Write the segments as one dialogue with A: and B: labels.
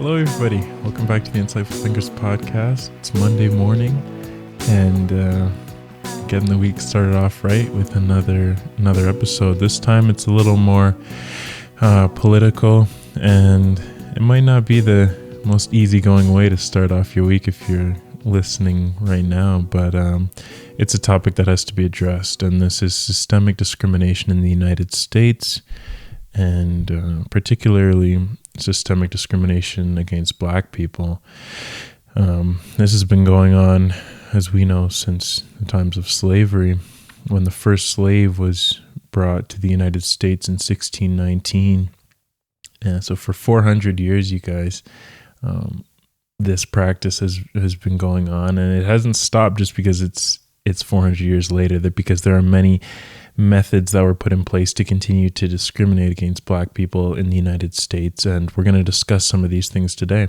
A: Hello, everybody. Welcome back to the Insightful Thinkers podcast. It's Monday morning, and getting the week started off right with another episode. This time, it's a little more political, and it might not be the most easygoing way to start off your week if you're listening right now, but it's a topic that has to be addressed, and this is systemic discrimination in the United States, and particularly systemic discrimination against Black people. This has been going on, as we know, since the times of slavery, when the first slave was brought to the United States in 1619. So for 400 years, you guys, this practice has been going on, and it hasn't stopped just because it's 400 years later, that because there are many methods that were put in place to continue to discriminate against Black people in the United States, and we're going to discuss some of these things today.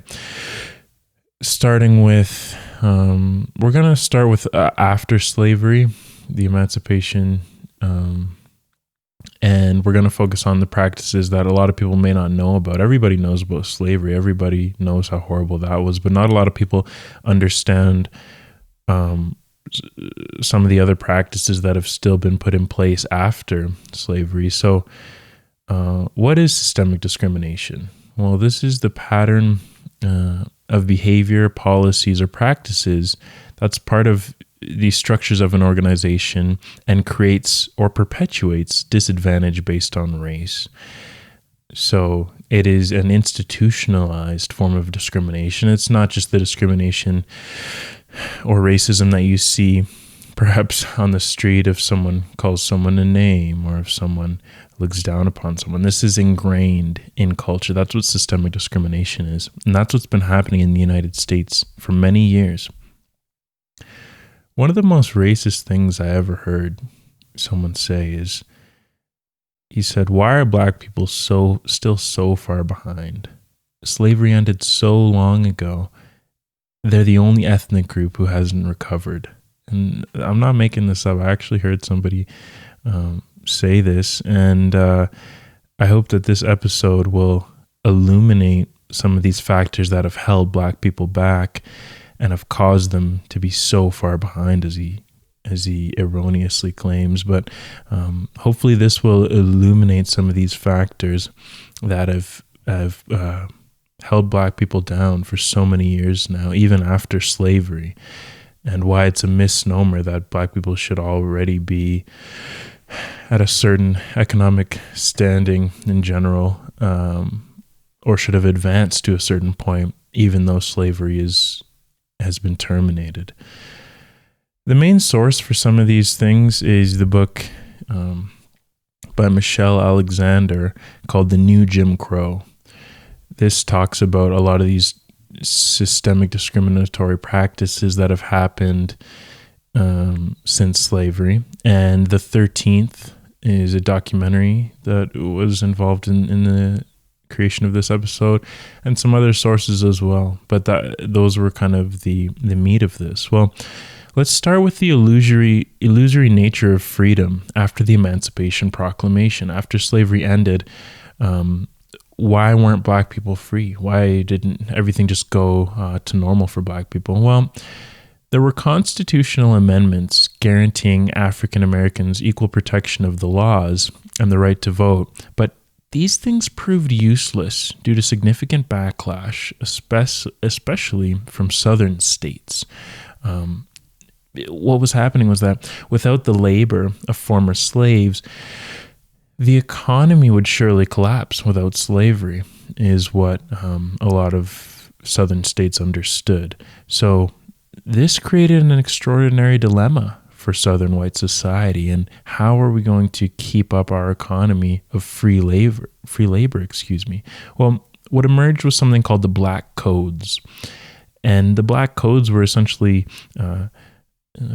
A: Starting with, we're going to start with after slavery, the Emancipation, and we're going to focus on the practices that a lot of people may not know about. Everybody knows about slavery. Everybody knows how horrible that was, but not a lot of people understand some of the other practices that have still been put in place after slavery. So what is systemic discrimination? Well, this is the pattern of behavior, policies, or practices that's part of the structures of an organization and creates or perpetuates disadvantage based on race. So it is an institutionalized form of discrimination. It's not just the discrimination or racism that you see perhaps on the street if someone calls someone a name or if someone looks down upon someone. This is ingrained in culture. That's what systemic discrimination is. And that's what's been happening in the United States for many years. One of the most racist things I ever heard someone say is, he said, "Why are Black people still so far behind? Slavery ended so long ago. They're the only ethnic group who hasn't recovered." And I'm not making this up. I actually heard somebody say this, and I hope that this episode will illuminate some of these factors that have held Black people back and have caused them to be so far behind, as he erroneously claims. But hopefully this will illuminate some of these factors that have held Black people down for so many years now, even after slavery, and why it's a misnomer that Black people should already be at a certain economic standing in general, or should have advanced to a certain point, even though slavery has been terminated. The main source for some of these things is the book by Michelle Alexander called The New Jim Crow. This talks about a lot of these systemic discriminatory practices that have happened since slavery. And The 13th is a documentary that was involved in the creation of this episode, and some other sources as well. But those were kind of the meat of this. Well, let's start with the illusory nature of freedom after the Emancipation Proclamation. After slavery ended, why weren't Black people free? Why didn't everything just go to normal for Black people? Well, there were constitutional amendments guaranteeing African Americans equal protection of the laws and the right to vote, but these things proved useless due to significant backlash, especially from southern states. What was happening was that without the labor of former slaves, the economy would surely collapse without slavery, is what a lot of southern states understood. So this created an extraordinary dilemma for southern white society. And how are we going to keep up our economy of free labor? Well, what emerged was something called the Black Codes. And the Black Codes were essentially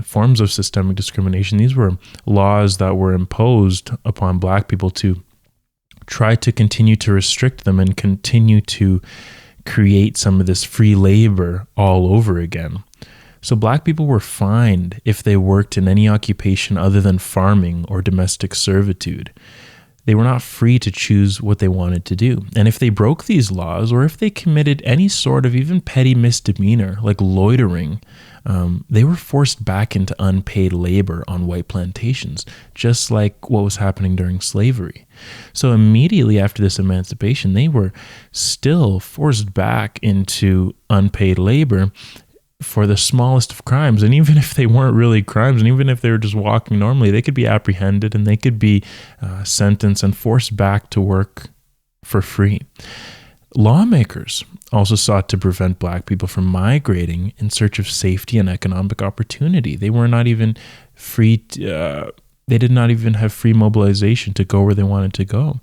A: forms of systemic discrimination. These were laws that were imposed upon Black people to try to continue to restrict them and continue to create some of this free labor all over again. So Black people were fined if they worked in any occupation other than farming or domestic servitude. They were not free to choose what they wanted to do. And if they broke these laws, or if they committed any sort of even petty misdemeanor like loitering, they were forced back into unpaid labor on white plantations, just like what was happening during slavery. So immediately after this emancipation, they were still forced back into unpaid labor for the smallest of crimes. And even if they weren't really crimes, and even if they were just walking normally, they could be apprehended and they could be sentenced and forced back to work for free. Lawmakers also sought to prevent Black people from migrating in search of safety and economic opportunity. They were not even free. They did not even have free mobilization to go where they wanted to go.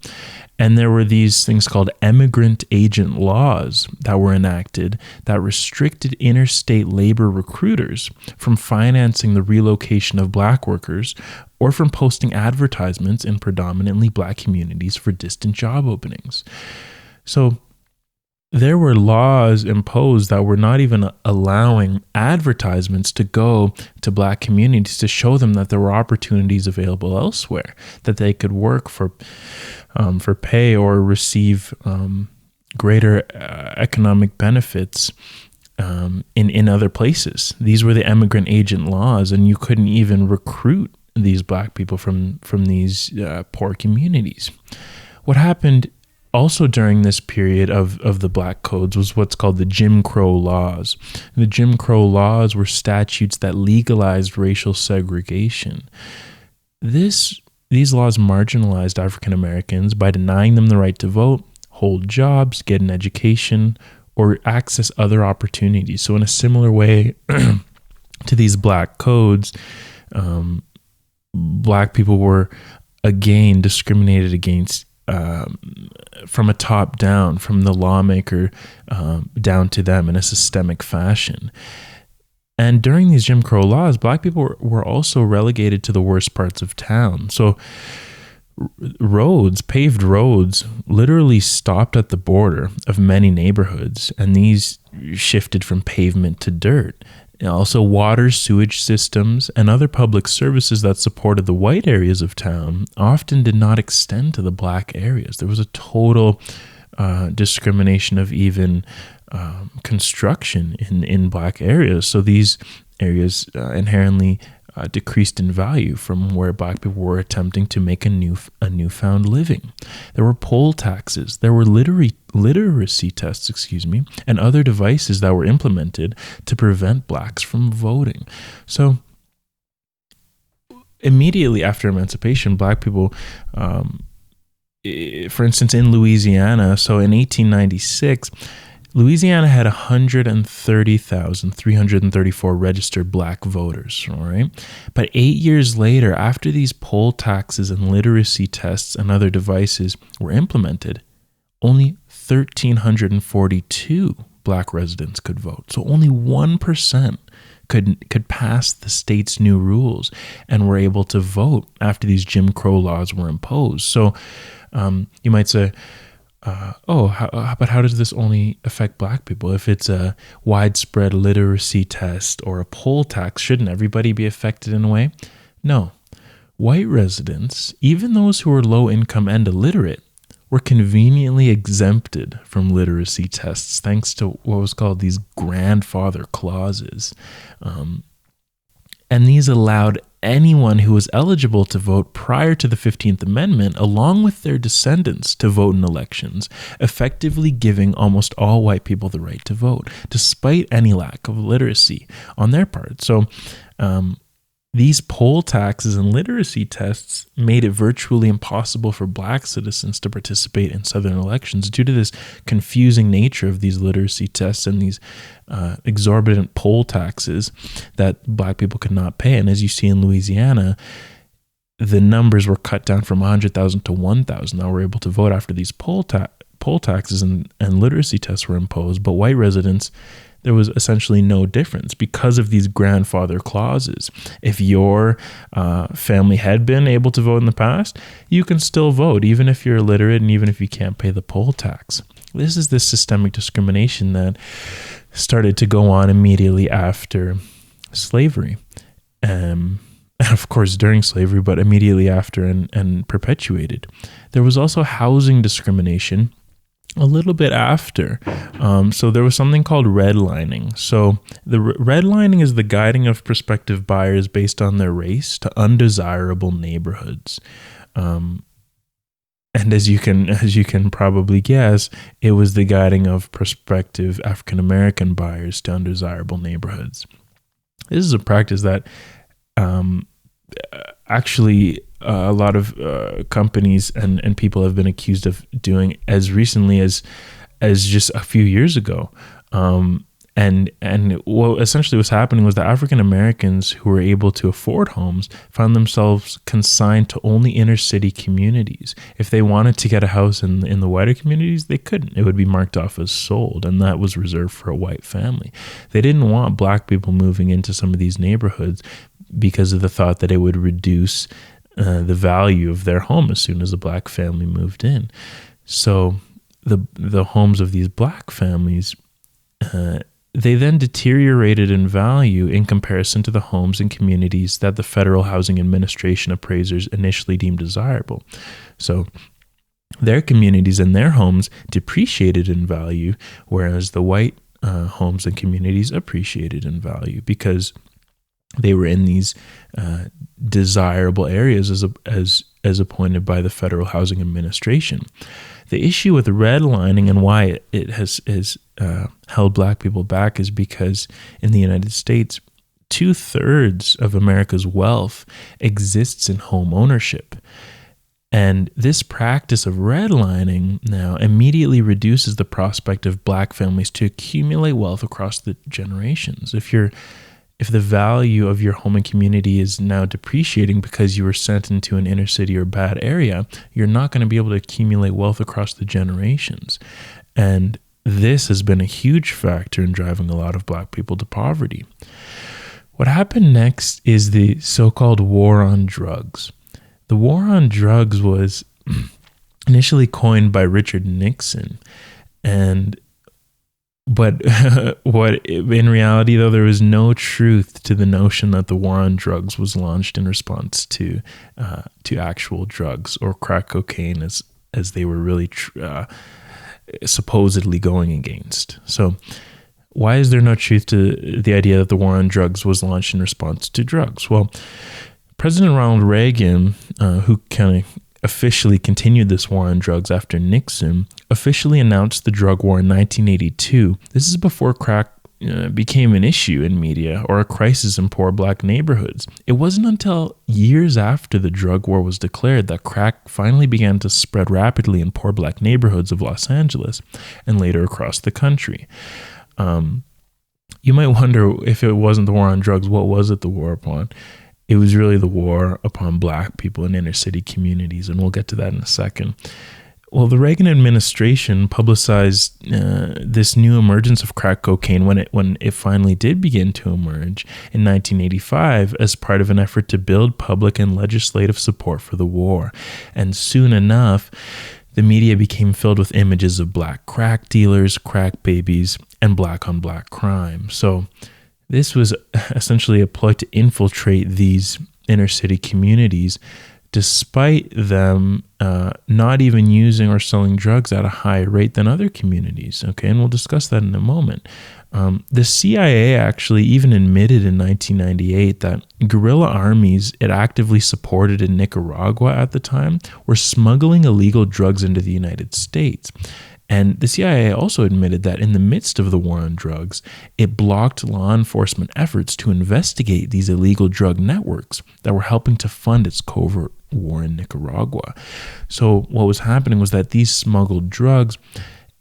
A: And there were these things called emigrant agent laws that were enacted that restricted interstate labor recruiters from financing the relocation of Black workers or from posting advertisements in predominantly Black communities for distant job openings. So there were laws imposed that were not even allowing advertisements to go to Black communities to show them that there were opportunities available elsewhere, that they could work for pay or receive greater economic benefits in other places. These were the emigrant agent laws, and you couldn't even recruit these Black people from these poor communities. What happened also during this period of the Black codes was what's called the Jim Crow laws. The Jim Crow laws were statutes that legalized racial segregation. These laws marginalized African Americans by denying them the right to vote, hold jobs, get an education, or access other opportunities. So in a similar way to these Black codes, Black people were again discriminated against from a top down, from the lawmaker down to them in a systemic fashion. And during these Jim Crow laws, Black people were also relegated to the worst parts of town. So paved roads literally stopped at the border of many neighborhoods, and these shifted from pavement to dirt. Also, water, sewage systems, and other public services that supported the white areas of town often did not extend to the Black areas. There was a total discrimination of even construction in Black areas. So these areas inherently decreased in value from where Black people were attempting to make a newfound living. There were poll taxes, there were literacy tests, and other devices that were implemented to prevent Blacks from voting. So immediately after emancipation, Black people, for instance, in Louisiana, so in 1896, Louisiana had 130,334 registered Black voters, all right? But 8 years later, after these poll taxes and literacy tests and other devices were implemented, only 1,342 Black residents could vote. So only 1% could pass the state's new rules and were able to vote after these Jim Crow laws were imposed. So you might say, but how does this only affect Black people? If it's a widespread literacy test or a poll tax, shouldn't everybody be affected in a way? No. White residents, even those who were low income and illiterate, were conveniently exempted from literacy tests thanks to what was called these grandfather clauses. And these allowed anyone who was eligible to vote prior to the 15th Amendment, along with their descendants, to vote in elections, effectively giving almost all white people the right to vote, despite any lack of literacy on their part. So these poll taxes and literacy tests made it virtually impossible for Black citizens to participate in Southern elections due to this confusing nature of these literacy tests and these exorbitant poll taxes that Black people could not pay. And as you see in Louisiana, the numbers were cut down from 100,000 to 1,000 that were able to vote after these poll taxes and literacy tests were imposed. But white residents, there was essentially no difference because of these grandfather clauses. If your family had been able to vote in the past, you can still vote, even if you're illiterate and even if you can't pay the poll tax. This is this systemic discrimination that started to go on immediately after slavery. and of course during slavery, but immediately after and perpetuated. There was also housing discrimination a little bit after. So there was something called redlining. So the redlining is the guiding of prospective buyers based on their race to undesirable neighborhoods. And as you can probably guess, it was the guiding of prospective African American buyers to undesirable neighborhoods. This is a practice that actually a lot of companies and people have been accused of doing as recently as just a few years ago. And what essentially was happening was that African Americans who were able to afford homes found themselves consigned to only inner city communities. If they wanted to get a house in the whiter communities, they couldn't. It would be marked off as sold, and that was reserved for a white family. They didn't want black people moving into some of these neighborhoods because of the thought that it would reduce the value of their home as soon as a black family moved in. So the homes of these black families, they then deteriorated in value in comparison to the homes and communities that the Federal Housing Administration appraisers initially deemed desirable. So their communities and their homes depreciated in value, whereas the white homes and communities appreciated in value because they were in these desirable areas as appointed by the Federal Housing Administration. The issue with redlining and why it has held black people back is because in the United States, 2/3 of America's wealth exists in home ownership. And this practice of redlining now immediately reduces the prospect of black families to accumulate wealth across the generations. If the value of your home and community is now depreciating because you were sent into an inner city or bad area, you're not going to be able to accumulate wealth across the generations. And this has been a huge factor in driving a lot of black people to poverty. What happened next is the so-called war on drugs. The war on drugs was initially coined by Richard Nixon, But in reality, though, there was no truth to the notion that the war on drugs was launched in response to actual drugs or crack cocaine, as they were really supposedly going against. So, why is there no truth to the idea that the war on drugs was launched in response to drugs? Well, President Ronald Reagan, who kind of officially continued this war on drugs after Nixon, officially announced the drug war in 1982. This is before crack became an issue in media or a crisis in poor black neighborhoods. It wasn't until years after the drug war was declared that crack finally began to spread rapidly in poor black neighborhoods of Los Angeles and later across the country. You might wonder, if it wasn't the war on drugs, what was it the war upon? It was really the war upon black people in inner city communities, and we'll get to that in a second. Well, the Reagan administration publicized this new emergence of crack cocaine when it finally did begin to emerge in 1985 as part of an effort to build public and legislative support for the war. And soon enough, the media became filled with images of black crack dealers, crack babies, and black on black crime. So this was essentially a ploy to infiltrate these inner city communities, despite them not even using or selling drugs at a higher rate than other communities. Okay, and we'll discuss that in a moment. The CIA actually even admitted in 1998 that guerrilla armies it actively supported in Nicaragua at the time were smuggling illegal drugs into the United States. And the CIA also admitted that in the midst of the war on drugs, it blocked law enforcement efforts to investigate these illegal drug networks that were helping to fund its covert war in Nicaragua. So what was happening was that these smuggled drugs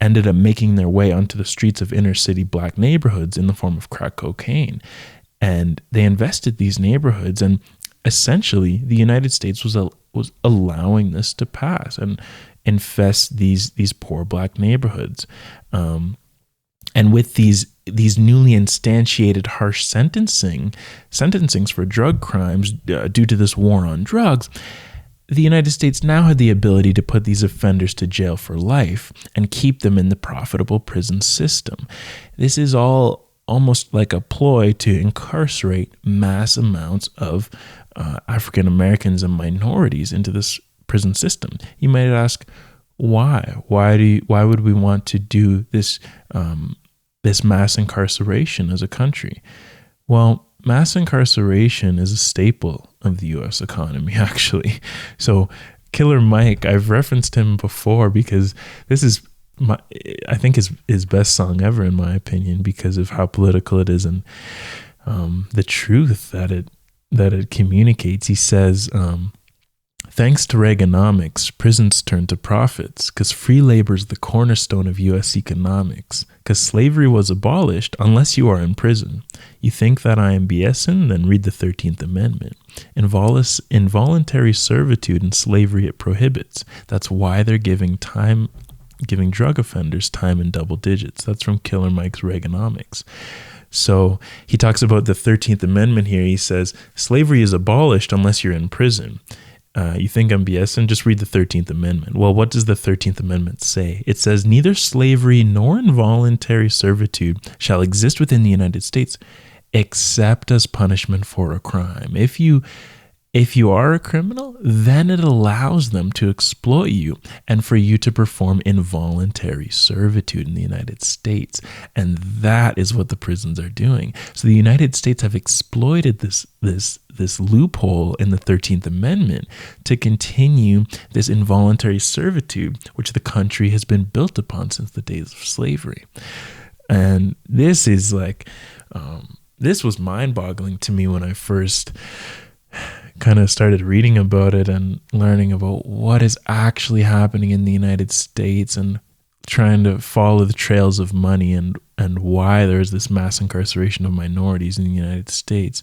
A: ended up making their way onto the streets of inner city black neighborhoods in the form of crack cocaine. And they invested these neighborhoods, and essentially the United States was allowing this to pass and infest these poor black neighborhoods. And with these newly instantiated harsh sentencings for drug crimes due to this war on drugs, the United States now had the ability to put these offenders to jail for life and keep them in the profitable prison system. This is all almost like a ploy to incarcerate mass amounts of African Americans and minorities into this prison system. You might ask, why? Why would we want to do this this mass incarceration as a country? Well, mass incarceration is a staple of the U.S. economy, actually. So Killer Mike, I've referenced him before because this is I think his best song ever, in my opinion, because of how political it is and the truth that it communicates. He says, thanks to Reaganomics, prisons turn to profits because free labor is the cornerstone of U.S. economics. Because slavery was abolished unless you are in prison. You think that I am BSing? Then read the 13th Amendment. Involuntary servitude and slavery it prohibits. That's why they're giving drug offenders time in double digits. That's from Killer Mike's Reaganomics. So he talks about the 13th Amendment here. He says, slavery is abolished unless you're in prison. You think I'm BSing? Just read the 13th Amendment. Well, what does the 13th Amendment say? It says, neither slavery nor involuntary servitude shall exist within the United States except as punishment for a crime. If you are a criminal, then it allows them to exploit you and for you to perform involuntary servitude in the United States. And that is what the prisons are doing. So the United States have exploited this loophole in the 13th Amendment to continue this involuntary servitude, which the country has been built upon since the days of slavery. And this is this was mind-boggling to me when I first kind of started reading about it and learning about what is actually happening in the United States and trying to follow the trails of money and why there's this mass incarceration of minorities in the United States.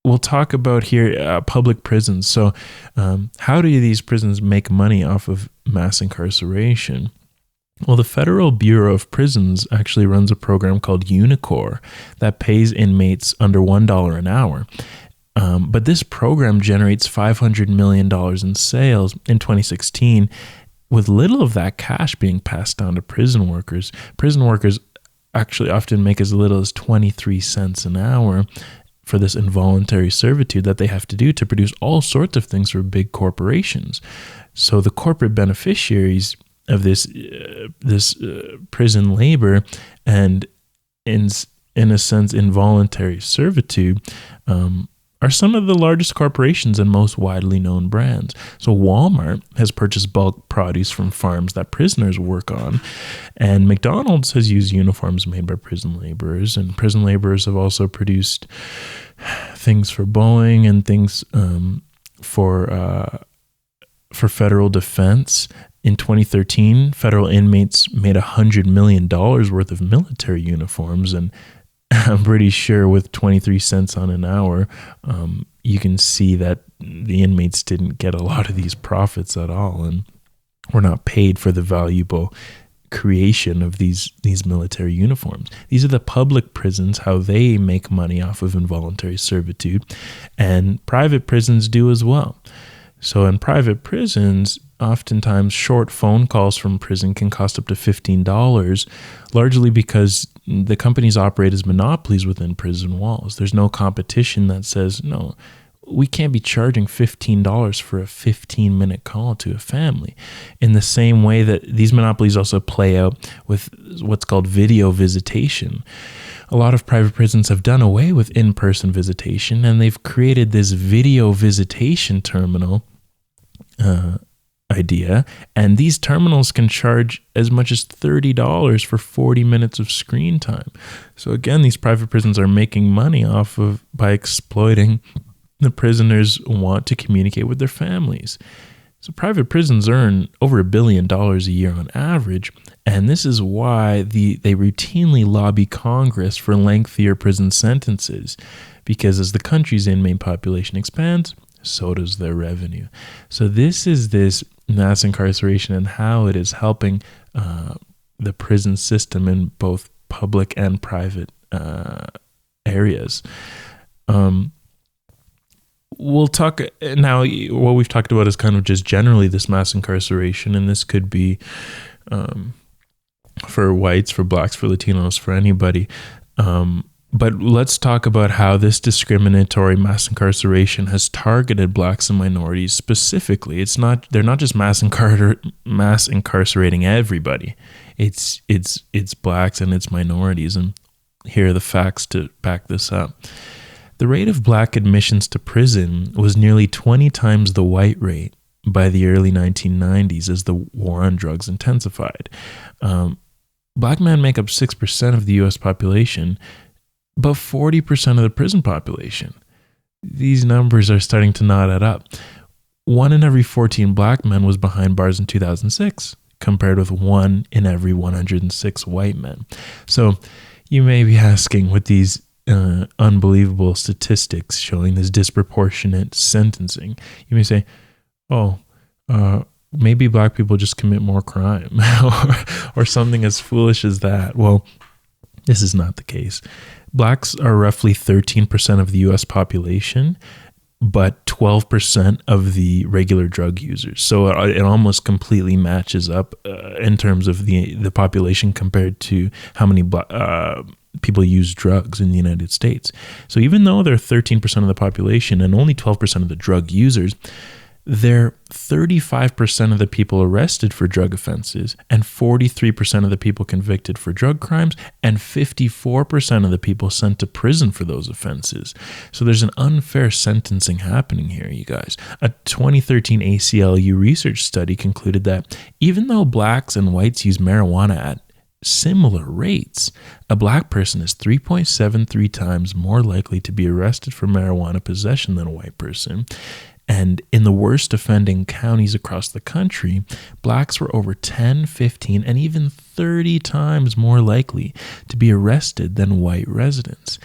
A: We'll talk about here public prisons. So how do these prisons make money off of mass incarceration? Well, the Federal Bureau of Prisons actually runs a program called Unicor that pays inmates under $1 an hour. But this program generates $500 million in sales in 2016, with little of that cash being passed down to prison workers. Prison workers actually often make as little as 23 cents an hour for this involuntary servitude that they have to do to produce all sorts of things for big corporations. So the corporate beneficiaries of this prison labor and in a sense involuntary servitude are some of the largest corporations and most widely known brands. So Walmart has purchased bulk produce from farms that prisoners work on, and McDonald's has used uniforms made by prison laborers, and prison laborers have also produced things for Boeing and things for federal defense. In 2013, federal inmates made $100 million worth of military uniforms, and I'm pretty sure with 23 cents on an hour, you can see that the inmates didn't get a lot of these profits at all, and were not paid for the valuable creation of these military uniforms. These are the public prisons, how they make money off of involuntary servitude, and private prisons do as well. So in private prisons, oftentimes short phone calls from prison can cost up to $15, largely because the companies operate as monopolies within prison walls. There's no competition that says, no, we can't be charging $15 for a 15-minute call to a family. In the same way that these monopolies also play out with what's called video visitation. A lot of private prisons have done away with in-person visitation, and they've created this video visitation terminal idea, and these terminals can charge as much as $30 for 40 minutes of screen time. So again, these private prisons are making money off of by exploiting the prisoners want to communicate with their families. So private prisons earn over $1 billion a year on average, and this is why they routinely lobby Congress for lengthier prison sentences, because as the country's inmate population expands, so does their revenue. So this is this mass incarceration and how it is helping the prison system in both public and private areas. We'll talk now. What we've talked about is kind of just generally this mass incarceration, and this could be for whites, for blacks, for Latinos, for anybody. But let's talk about how this discriminatory mass incarceration has targeted blacks and minorities specifically. They're not just mass incarcerating everybody. It's blacks and it's minorities, and here are the facts to back this up. The rate of black admissions to prison was nearly 20 times the white rate by the early 1990s as the war on drugs intensified. Black men make up 6% of the U.S. population, but 40% of the prison population. These numbers are starting to not add up. 1 in every 14 black men was behind bars in 2006, compared with 1 in every 106 white men. So you may be asking, with these unbelievable statistics showing this disproportionate sentencing, you may say, maybe black people just commit more crime or something as foolish as that. Well, this is not the case. Blacks are roughly 13% of the U.S. population, but 12% of the regular drug users. So it almost completely matches up in terms of the population compared to how many people use drugs in the United States. So even though they're 13% of the population and only 12% of the drug users, they're 35% of the people arrested for drug offenses and 43% of the people convicted for drug crimes and 54% of the people sent to prison for those offenses. So there's an unfair sentencing happening here, you guys. A 2013 ACLU research study concluded that even though blacks and whites use marijuana at similar rates, a black person is 3.73 times more likely to be arrested for marijuana possession than a white person. And in the worst offending counties across the country, blacks were over 10, 15, and even 30 times more likely to be arrested than white residents.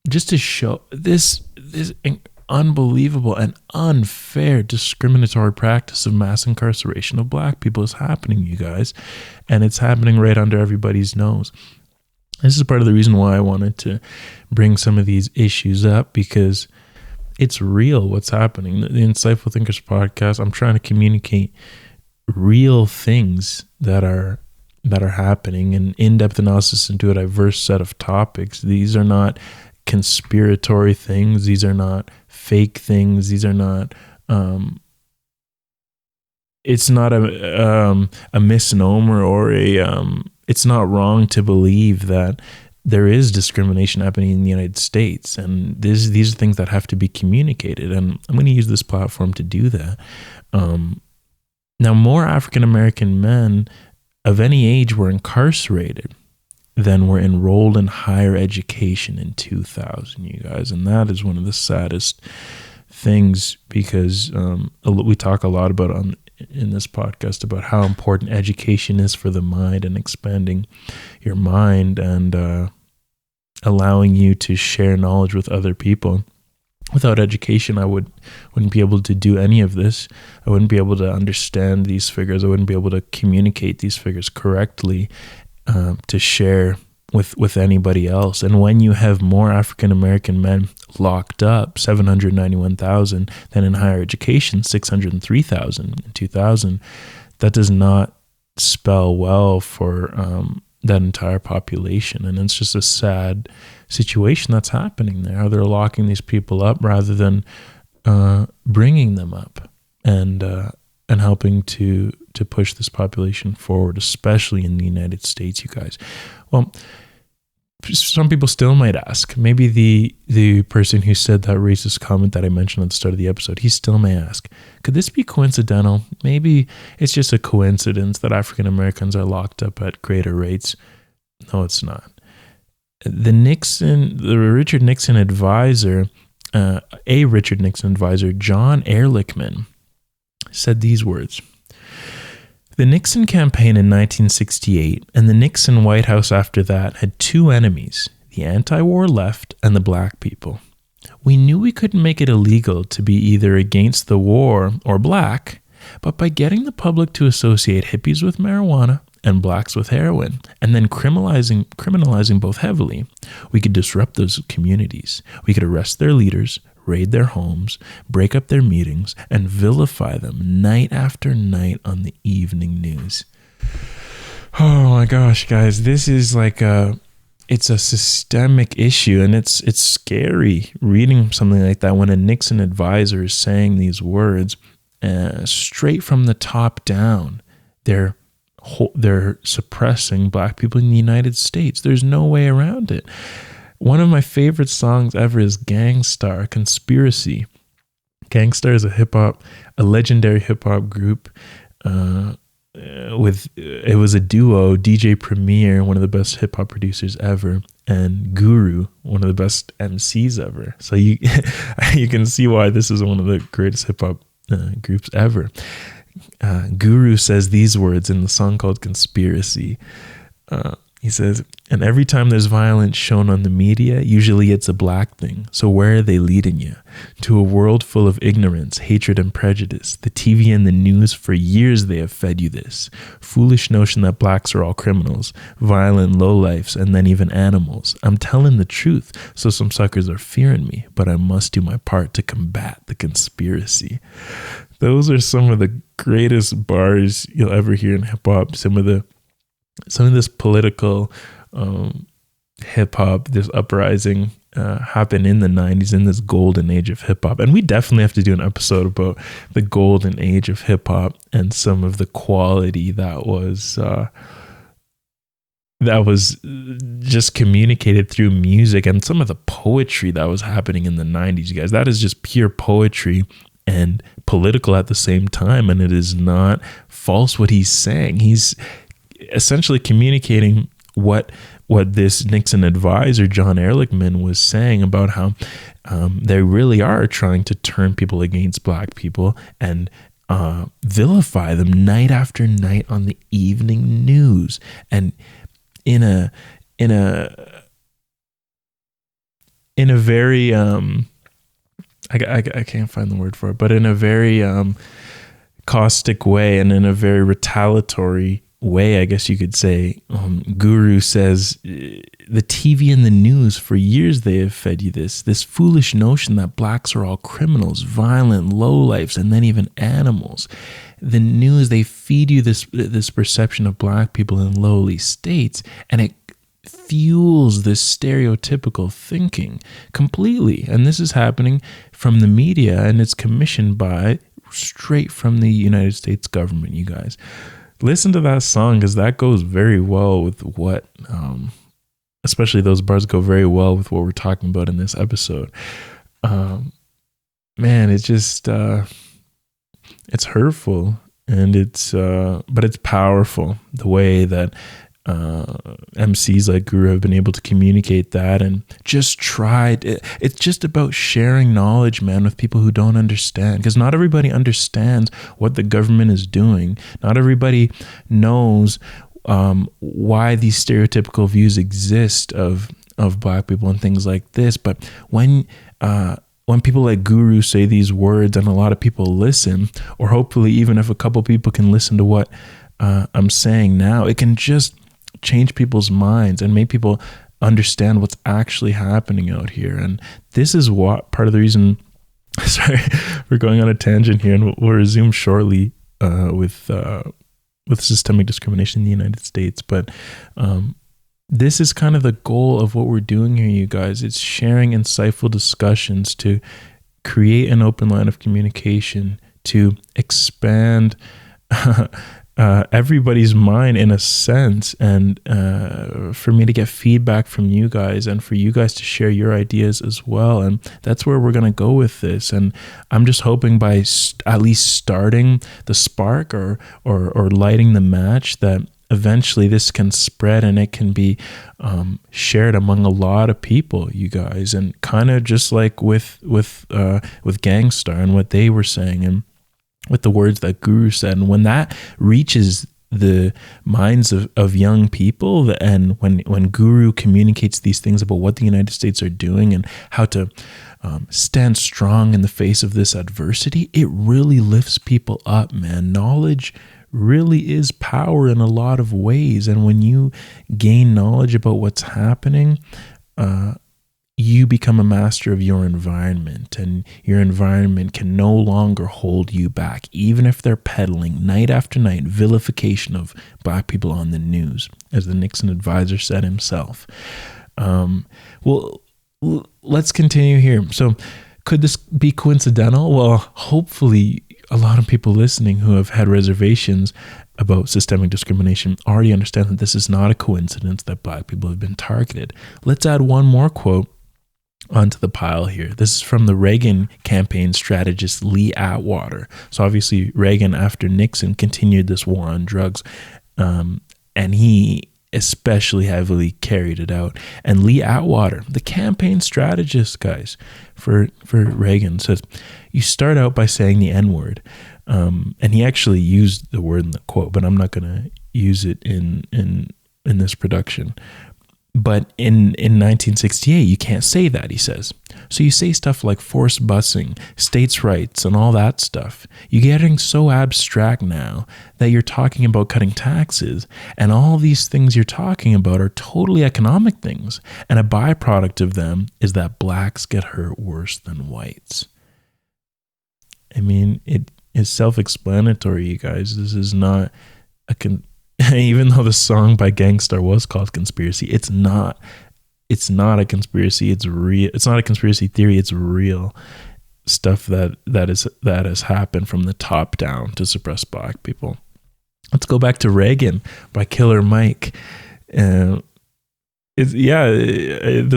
A: Just to show this unbelievable and unfair discriminatory practice of mass incarceration of black people is happening, you guys. And it's happening right under everybody's nose. This is part of the reason why I wanted to bring some of these issues up, because it's real what's happening. The Insightful Thinkers podcast, I'm trying to communicate real things that are happening, and in-depth analysis into a diverse set of topics. These are not conspiratory things. These are not fake things. These are not it's not a misnomer or it's not wrong to believe that there is discrimination happening in the United States, and these are things that have to be communicated, and I'm going to use this platform to do that. Now, more African American men of any age were incarcerated than were enrolled in higher education in 2000, you guys, and that is one of the saddest things, because we talk a lot about in this podcast about how important education is for the mind and expanding your mind and allowing you to share knowledge with other people. Without education, I wouldn't be able to do any of this. I wouldn't be able to understand these figures. I wouldn't be able to communicate these figures correctly to share with anybody else. And when you have more African American men locked up, 791,000, than in higher education, 603,000 in 2000, that does not spell well for that entire population. And it's just a sad situation that's happening there. They're locking these people up rather than bringing them up and helping to push this population forward, especially in the United States, you guys. Well, some people still might ask, maybe the person who said that racist comment that I mentioned at the start of the episode, he still may ask, could this be coincidental? Maybe it's just a coincidence that African Americans are locked up at greater rates. No, it's not. The Richard Nixon advisor, John Ehrlichman, said these words: "The Nixon campaign in 1968 and the Nixon White House after that had two enemies, the anti-war left and the black people. We knew we couldn't make it illegal to be either against the war or black, but by getting the public to associate hippies with marijuana and blacks with heroin, and then criminalizing both heavily, we could disrupt those communities. We could arrest their leaders, raid their homes, break up their meetings, and vilify them night after night on the evening news." Oh my gosh, guys, this is like it's a systemic issue, and it's scary reading something like that when a Nixon advisor is saying these words straight from the top down. They're suppressing black people in the United States. There's no way around it. One of my favorite songs ever is Gang Starr, Conspiracy. Gang Starr is a legendary hip hop group. It was a duo, DJ Premier, one of the best hip hop producers ever, and Guru, one of the best MCs ever. So you can see why this is one of the greatest hip hop groups ever. Guru says these words in the song called Conspiracy. He says, and every time there's violence shown on the media, usually it's a black thing. So where are they leading you? To a world full of ignorance, hatred, and prejudice. The TV and the news, for years they have fed you this foolish notion that blacks are all criminals, violent lowlifes, and then even animals. I'm telling the truth, so some suckers are fearing me, but I must do my part to combat the conspiracy. Those are some of the greatest bars you'll ever hear in hip hop. Some of this political hip hop, this uprising happened in the 90s, in this golden age of hip hop. And we definitely have to do an episode about the golden age of hip hop and some of the quality that was just communicated through music, and some of the poetry that was happening in the 90s, you guys. That is just pure poetry and political at the same time. And it is not false what he's saying. He's essentially communicating what this Nixon advisor, John Ehrlichman, was saying about how they really are trying to turn people against black people and vilify them night after night on the evening news. And in a very I can't find the word for it, but in a very caustic way and in a very retaliatory way, I guess you could say, Guru says, the TV and the news, for years they have fed you this foolish notion that blacks are all criminals, violent lowlifes, and then even animals. The news, they feed you this perception of black people in lowly states, and it fuels this stereotypical thinking completely. And this is happening from the media, and it's commissioned straight from the United States government, you guys. Listen to that song, because that goes very well with what, especially those bars go very well with what we're talking about in this episode. Man, it's just, it's hurtful, and but it's powerful, the way that MCs like Guru have been able to communicate that and just tried. It's just about sharing knowledge, man, with people who don't understand, because not everybody understands what the government is doing. Not everybody knows why these stereotypical views exist of black people and things like this. But when people like Guru say these words and a lot of people listen, or hopefully even if a couple people can listen to what I'm saying now, it can just change people's minds and make people understand what's actually happening out here. And this is what part of the reason, sorry, we're going on a tangent here, and we'll resume shortly with systemic discrimination in the United States. But this is kind of the goal of what we're doing here, you guys. It's sharing insightful discussions to create an open line of communication, to expand everybody's mind in a sense, and for me to get feedback from you guys, and for you guys to share your ideas as well. And that's where we're going to go with this. And I'm just hoping by at least starting the spark or lighting the match, that eventually this can spread and it can be shared among a lot of people, you guys. And kind of just like with Gang Starr and what they were saying, and with the words that Guru said, and when that reaches the minds of young people, and when Guru communicates these things about what the United States are doing and how to stand strong in the face of this adversity, it really lifts people up, man. Knowledge really is power in a lot of ways, and when you gain knowledge about what's happening, you become a master of your environment, and your environment can no longer hold you back, even if they're peddling night after night vilification of black people on the news, as the Nixon advisor said himself. Well, let's continue here. So could this be coincidental? Well, hopefully a lot of people listening who have had reservations about systemic discrimination already understand that this is not a coincidence that black people have been targeted. Let's add one more quote onto the pile here. This is from the Reagan campaign strategist Lee Atwater. So obviously Reagan, after Nixon, continued this war on drugs, and he especially heavily carried it out. And Lee Atwater, the campaign strategist, guys, for Reagan, says, you start out by saying the N-word. And he actually used the word in the quote, but I'm not going to use it in this production. But in 1968, you can't say that, he says. So you say stuff like forced busing, states' rights, and all that stuff. You're getting so abstract now that you're talking about cutting taxes, and all these things you're talking about are totally economic things, and a byproduct of them is that blacks get hurt worse than whites. I mean, it is self-explanatory, you guys. This is not even though the song by Gang Starr was called Conspiracy, it's not a conspiracy. It's real. It's not a conspiracy theory. It's real stuff that has happened from the top down to suppress black people. Let's go back to Reagan by Killer Mike. The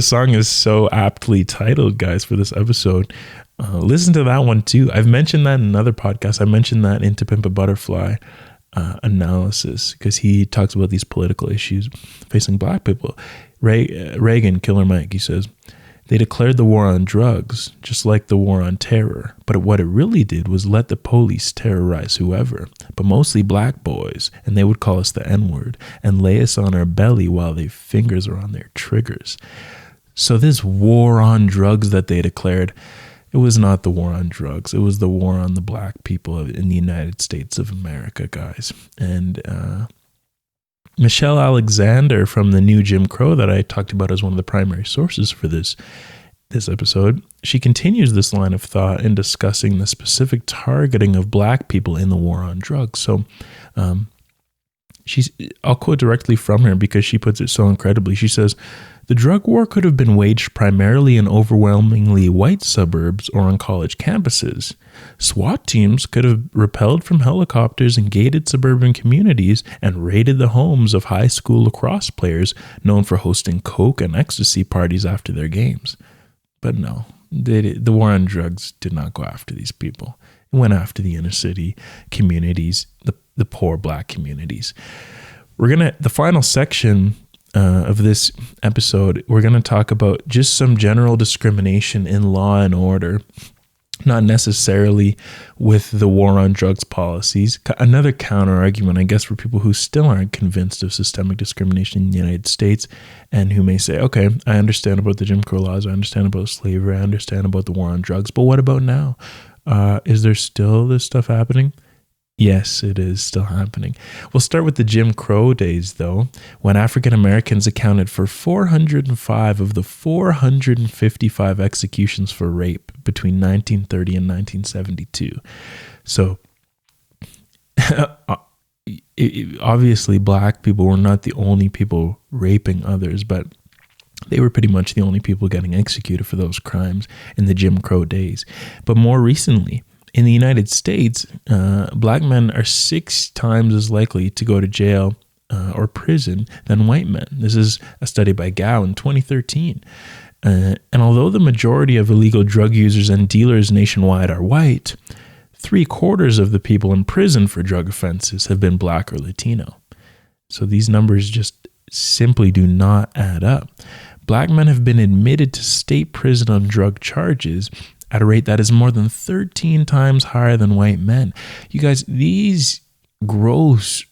A: song is so aptly titled, guys, for this episode. Listen to that one too. I've mentioned that in another podcast. I mentioned that in To Pimp a Butterfly analysis, because he talks about these political issues facing black people. Reagan, Killer Mike, he says, they declared the war on drugs, just like the war on terror. But what it really did was let the police terrorize whoever, but mostly black boys, and they would call us the N-word and lay us on our belly while their fingers are on their triggers. So this war on drugs that they declared, it was not the war on drugs. It was the war on the black people in the United States of America, guys. And Michelle Alexander from the New Jim Crow that I talked about as one of the primary sources for this episode, she continues this line of thought in discussing the specific targeting of black people in the war on drugs. So I'll quote directly from her because she puts it so incredibly. She says, the drug war could have been waged primarily in overwhelmingly white suburbs or on college campuses. SWAT teams could have rappelled from helicopters in gated suburban communities and raided the homes of high school lacrosse players known for hosting coke and ecstasy parties after their games. But no, the war on drugs did not go after these people. It went after the inner city communities, the poor black communities. The final section of this episode, we're going to talk about just some general discrimination in law and order, not necessarily with the war on drugs policies. Another counter argument, I guess, for people who still aren't convinced of systemic discrimination in the United States and who may say, okay, I understand about the Jim Crow laws, I understand about slavery, I understand about the war on drugs, but what about now? Is there still this stuff happening? Yes, it is still happening. We'll start with the Jim Crow days, though, when African Americans accounted for 405 of the 455 executions for rape between 1930 and 1972. So, obviously, black people were not the only people raping others, but they were pretty much the only people getting executed for those crimes in the Jim Crow days. But more recently, in the United States, black men are 6 times as likely to go to jail or prison than white men. This is a study by Gow in 2013. And although the majority of illegal drug users and dealers nationwide are white, 3/4 of the people in prison for drug offenses have been black or Latino. So these numbers just simply do not add up. Black men have been admitted to state prison on drug charges at a rate that is more than 13 times higher than white men. You guys, these gross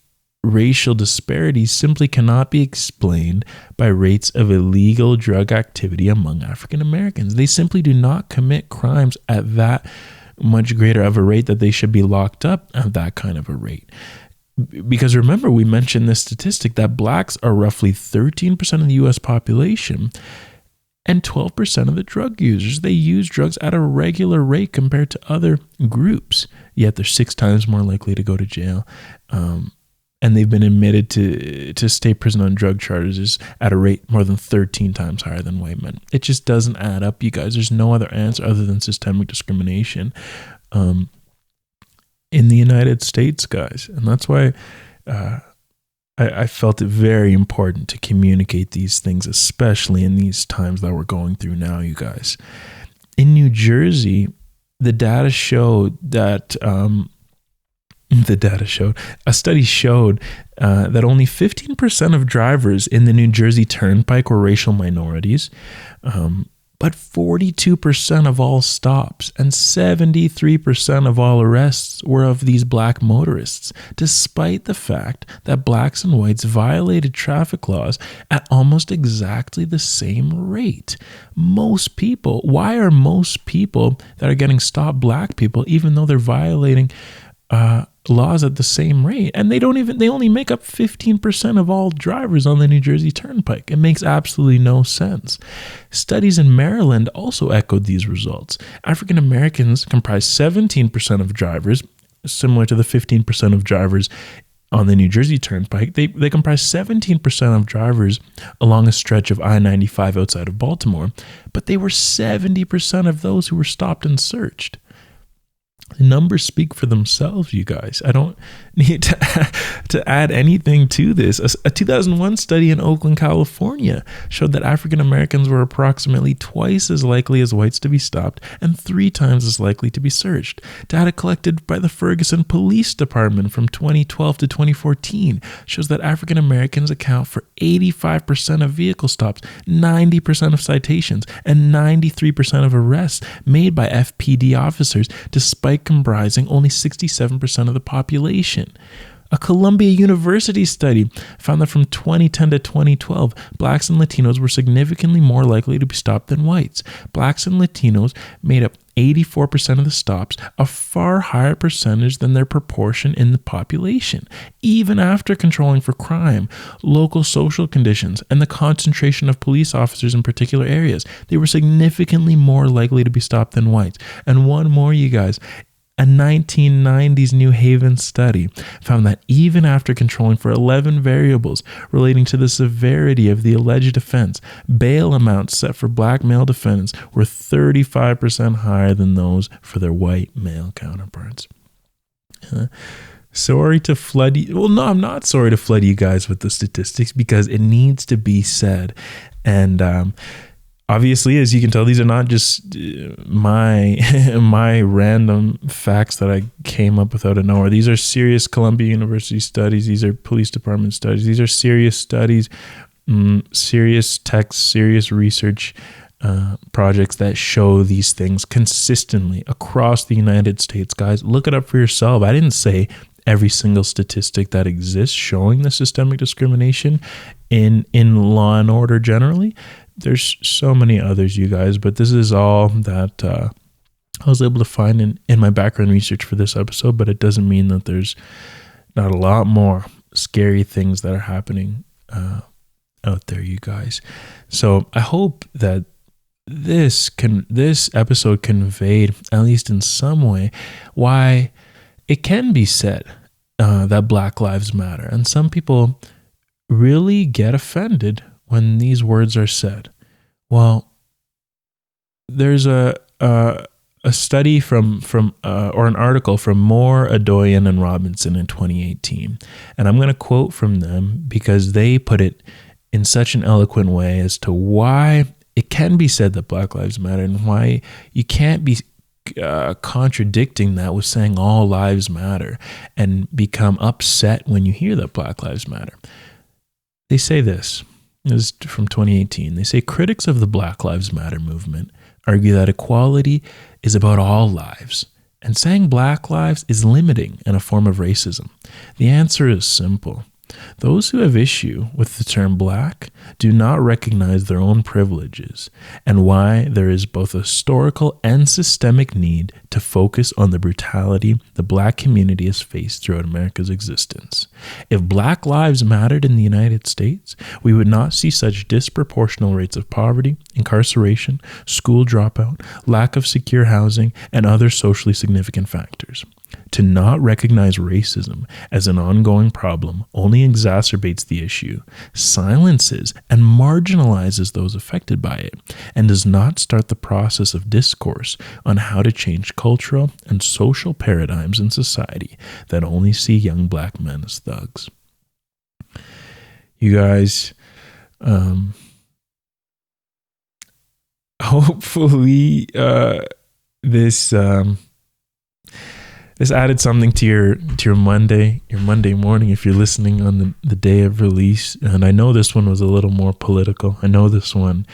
A: racial disparities simply cannot be explained by rates of illegal drug activity among African Americans. They simply do not commit crimes at that much greater of a rate that they should be locked up at that kind of a rate. Because remember, we mentioned this statistic that blacks are roughly 13% of the U.S. population. and 12% of the drug users. They use drugs at a regular rate compared to other groups, yet they're 6 times more likely to go to jail. And they've been admitted to state prison on drug charges at a rate more than 13 times higher than white men. It just doesn't add up, you guys. There's no other answer other than systemic discrimination in the United States, guys. And that's why I felt it very important to communicate these things, especially in these times that we're going through now, you guys. In New Jersey, the data showed that a study showed that only 15% of drivers in the New Jersey Turnpike were racial minorities, but 42% of all stops and 73% of all arrests were of these black motorists, despite the fact that blacks and whites violated traffic laws at almost exactly the same rate. Why are most people that are getting stopped black people, even though they're violating laws at the same rate? And they only make up 15% of all drivers on the New Jersey Turnpike. It makes absolutely no sense. Studies in Maryland also echoed these results. African Americans comprise 17% of drivers, similar to the 15% of drivers on the New Jersey Turnpike. They comprise 17% of drivers along a stretch of I-95 outside of Baltimore, but they were 70% of those who were stopped and searched. The numbers speak for themselves, you guys. I don't need to add anything to this. A 2001 study in Oakland, California showed that African Americans were approximately twice as likely as whites to be stopped and 3 times as likely to be searched. Data collected by the Ferguson Police Department from 2012 to 2014 shows that African Americans account for 85% of vehicle stops, 90% of citations, and 93% of arrests made by FPD officers, despite comprising only 67% of the population. A Columbia University study found that from 2010 to 2012, blacks and Latinos were significantly more likely to be stopped than whites. Blacks and Latinos made up 84% of the stops, a far higher percentage than their proportion in the population. Even after controlling for crime, local social conditions, and the concentration of police officers in particular areas, they were significantly more likely to be stopped than whites. And one more, you guys. A 1990s New Haven study found that even after controlling for 11 variables relating to the severity of the alleged offense, bail amounts set for black male defendants were 35% higher than those for their white male counterparts. Sorry to flood you. Well, no, I'm not sorry to flood you guys with the statistics because it needs to be said. And obviously, as you can tell, these are not just my random facts that I came up with out of nowhere. These are serious Columbia University studies. These are police department studies. These are serious studies, serious texts, serious research projects that show these things consistently across the United States. Guys, look it up for yourself. I didn't say every single statistic that exists showing the systemic discrimination in law and order generally. There's so many others, you guys, but this is all that I was able to find in my background research for this episode, but it doesn't mean that there's not a lot more scary things that are happening out there, you guys. So I hope that this episode conveyed, at least in some way, why it can be said that Black Lives Matter. And some people really get offended when these words are said. Well, there's a study from or an article from Moore, Adoyan, and Robinson in 2018. And I'm going to quote from them because they put it in such an eloquent way as to why it can be said that Black Lives Matter and why you can't be contradicting that with saying all lives matter and become upset when you hear that Black Lives Matter. They say this. This is from 2018. They say critics of the Black Lives Matter movement argue that equality is about all lives, and saying Black lives is limiting and a form of racism. The answer is simple. Those who have issue with the term Black do not recognize their own privileges and why there is both a historical and systemic need to focus on the brutality the Black community has faced throughout America's existence. If Black lives mattered in the United States, we would not see such disproportional rates of poverty, incarceration, school dropout, lack of secure housing, and other socially significant factors. To not recognize racism as an ongoing problem only exacerbates the issue, silences and marginalizes those affected by it, and does not start the process of discourse on how to change cultural and social paradigms in society that only see young Black men as thugs. You guys, hopefully this added something to your Monday morning if you're listening on the day of release. And I know this one was a little more political. I know this one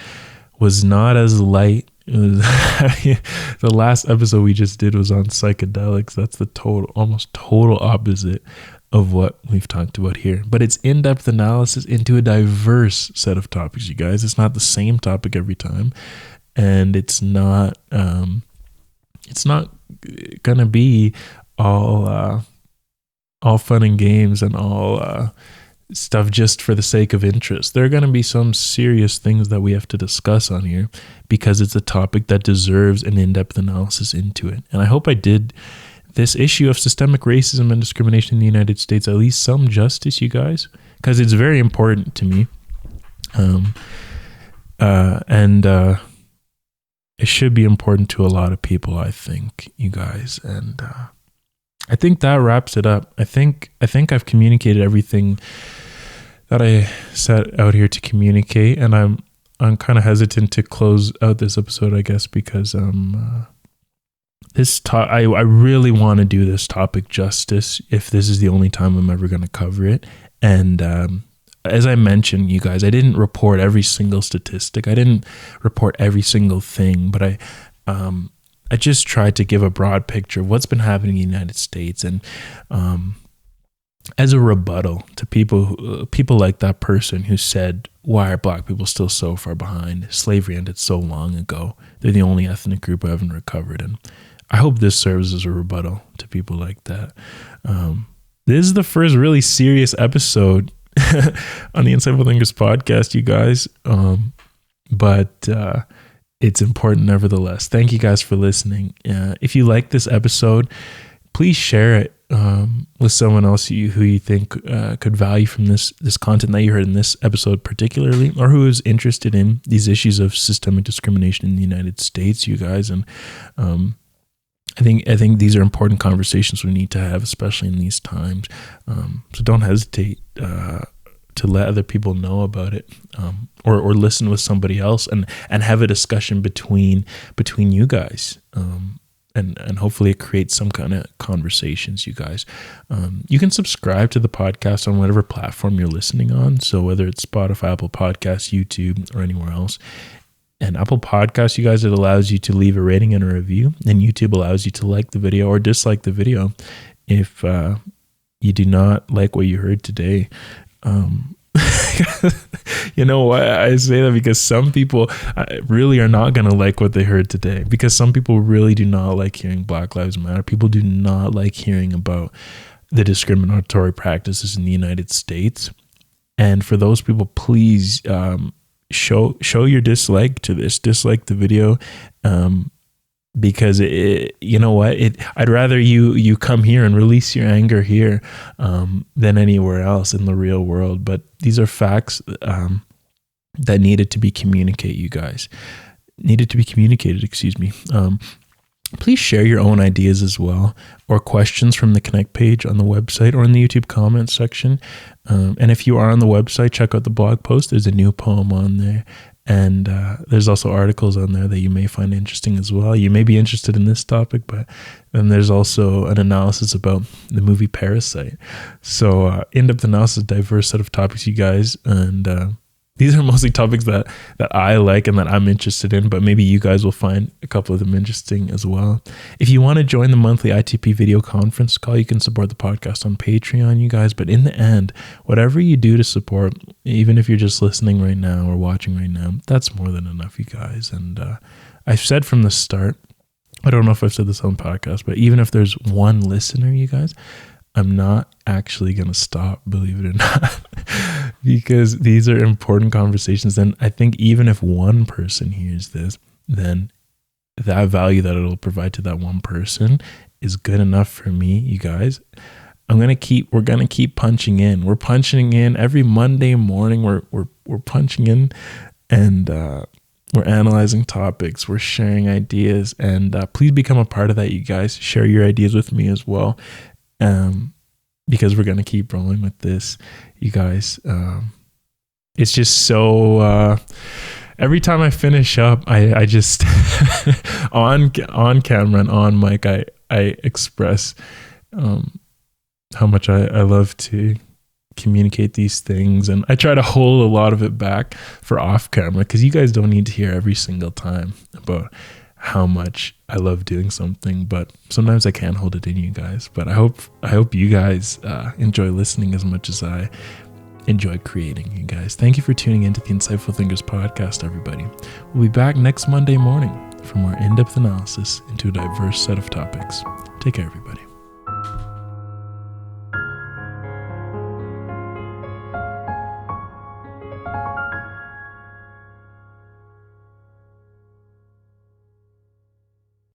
A: was not as light. It was the last episode we just did was on psychedelics. That's the almost total opposite of what we've talked about here. But it's in-depth analysis into a diverse set of topics, you guys. It's not the same topic every time. And it's not gonna be all fun and games and all stuff just for the sake of interest. There are gonna be some serious things that we have to discuss on here because it's a topic that deserves an in-depth analysis into it. And I hope I did this issue of systemic racism and discrimination in the United States at least some justice, you guys, because it's very important to me. It should be important to a lot of people, I think, you guys. And I think that wraps it up. I think I've communicated everything that I set out here to communicate, and I'm kind of hesitant to close out this episode, I guess, because I really want to do this topic justice if this is the only time I'm ever going to cover it. And as I mentioned, you guys, I didn't report every single statistic. I didn't report every single thing, but I just tried to give a broad picture of what's been happening in the United States, and as a rebuttal to people like that person who said, "Why are Black people still so far behind? Slavery ended so long ago. They're the only ethnic group who haven't recovered." And I hope this serves as a rebuttal to people like that. This is the first really serious episode on the Insightful Thinkers podcast, you guys. But it's important nevertheless. Thank you guys for listening. If you like this episode, please share it with someone else who you think could value from this content that you heard in this episode particularly, or who is interested in these issues of systemic discrimination in the United States, you guys. And I think these are important conversations we need to have, especially in these times. So don't hesitate to let other people know about it, or listen with somebody else and have a discussion between you guys. And hopefully it creates some kind of conversations, you guys. You can subscribe to the podcast on whatever platform you're listening on. So whether it's Spotify, Apple Podcasts, YouTube, or anywhere else. And Apple Podcasts, you guys, it allows you to leave a rating and a review. And YouTube allows you to like the video or dislike the video if you do not like what you heard today. You know why I say that? Because some people really are not going to like what they heard today. Because some people really do not like hearing Black Lives Matter. People do not like hearing about the discriminatory practices in the United States. And for those people, please show your dislike to this. Dislike the video. Because you know what? I'd rather you come here and release your anger here than anywhere else in the real world. But these are facts that needed to be communicated, you guys. Excuse me. Please share your own ideas as well, or questions from the Connect page on the website or in the YouTube comments section. And if you are on the website, check out the blog post. There's a new poem on there. And there's also articles on there that you may find interesting as well. You may be interested in this topic, but then there's also an analysis about the movie Parasite. So in-depth analysis, diverse set of topics, you guys. And these are mostly topics that I like and that I'm interested in, but maybe you guys will find a couple of them interesting as well. If you want to join the monthly ITP video conference call, you can support the podcast on Patreon, you guys. But in the end, whatever you do to support, even if you're just listening right now or watching right now, that's more than enough, you guys. And I've said from the start, I don't know if I've said this on podcast, but even if there's one listener, you guys, I'm not actually going to stop, believe it or not, because these are important conversations. And I think even if one person hears this, then that value that it'll provide to that one person is good enough for me, you guys. We're going to keep punching in. We're punching in every Monday morning. We're punching in, and we're analyzing topics. We're sharing ideas, and please become a part of that, you guys. Share your ideas with me as well. Because we're going to keep rolling with this, you guys. It's just so, every time I finish up, I just, on camera and on mic, I express how much I love to communicate these things. And I try to hold a lot of it back for off camera, because you guys don't need to hear every single time about how much I love doing something, but sometimes I can't hold it in, you guys. But I hope you guys enjoy listening as much as I enjoy creating, you guys. Thank you for tuning into the Insightful Thinkers podcast, everybody. We'll be back next Monday morning for more in-depth analysis into a diverse set of topics. Take care, everybody.